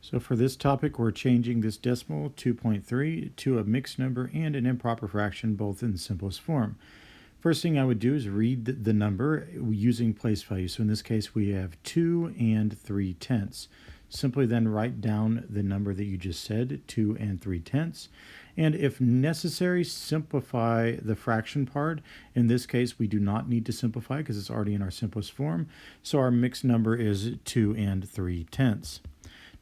So for this topic, we're changing this decimal 2.3 to a mixed number and an improper fraction, both in the simplest form. First thing I would do is read the number using place value. So in this case, we have 2 and 3/10. Simply then write down the number that you just said, 2 and 3/10. And if necessary, simplify the fraction part. In this case, we do not need to simplify because it's already in our simplest form. So our mixed number is 2 and 3/10.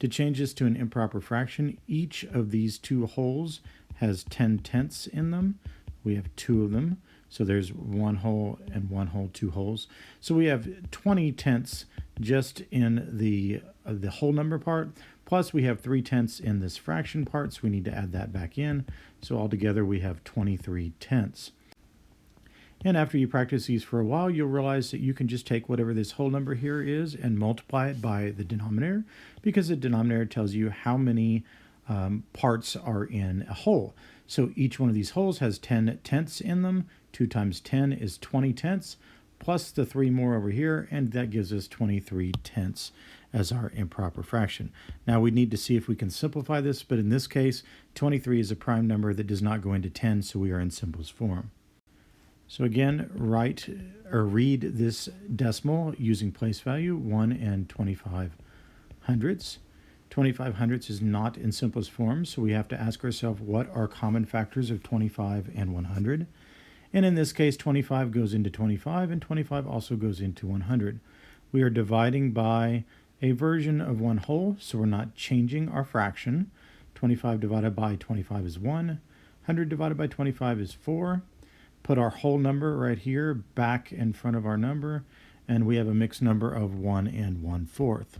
To change this to an improper fraction, each of these two wholes has 10/10 in them. We have two of them. So there's one whole and one whole, two wholes. So we have 20/10 just in the whole number part, plus we have 3/10 in this fraction part, so we need to add that back in. So altogether we have 23/10. And after you practice these for a while, you'll realize that you can just take whatever this whole number here is and multiply it by the denominator, because the denominator tells you how many parts are in a whole. So each one of these wholes has 10/10 in them. 2 times 10 is 20/10, plus the 3 more over here, and that gives us 23/10 as our improper fraction. Now we need to see if we can simplify this, but in this case, 23 is a prime number that does not go into 10, so we are in simplest form. So again, write or read this decimal using place value, 1 and 25 hundredths. 25 hundredths is not in simplest form, so we have to ask ourselves what are common factors of 25 and 100. And in this case, 25 goes into 25, and 25 also goes into 100. We are dividing by a version of one whole, so we're not changing our fraction. 25 divided by 25 is 1. 100 divided by 25 is 4. Put our whole number right here back in front of our number, and we have a mixed number of 1 and 1/4.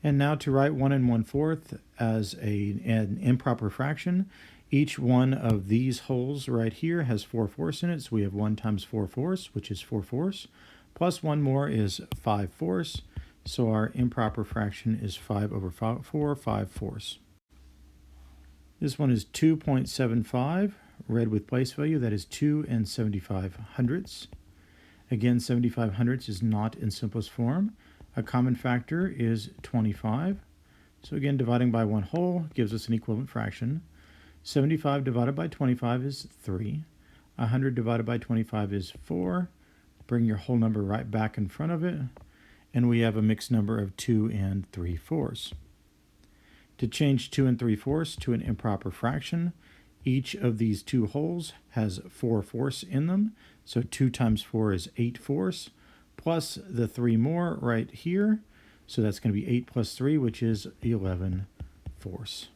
And now to write 1 and 1/4 as an improper fraction, each one of these wholes right here has 4/4 in it, so we have 1 times 4/4, which is 4/4, plus one more is 5/4, so our improper fraction is 5 over 4, 5/4. This one is 2.75, read with place value, that is 2 and 75 hundredths. Again, 75 hundredths is not in simplest form. A common factor is 25. So again, dividing by one whole gives us an equivalent fraction. 75 divided by 25 is 3. 100 divided by 25 is 4. Bring your whole number right back in front of it, and we have a mixed number of 2 and 3/4. To change 2 and 3/4 to an improper fraction, each of these two wholes has 4/4 in them. So 2 times 4 is 8/4, plus the 3 more right here. So that's going to be 8 plus 3, which is 11/4.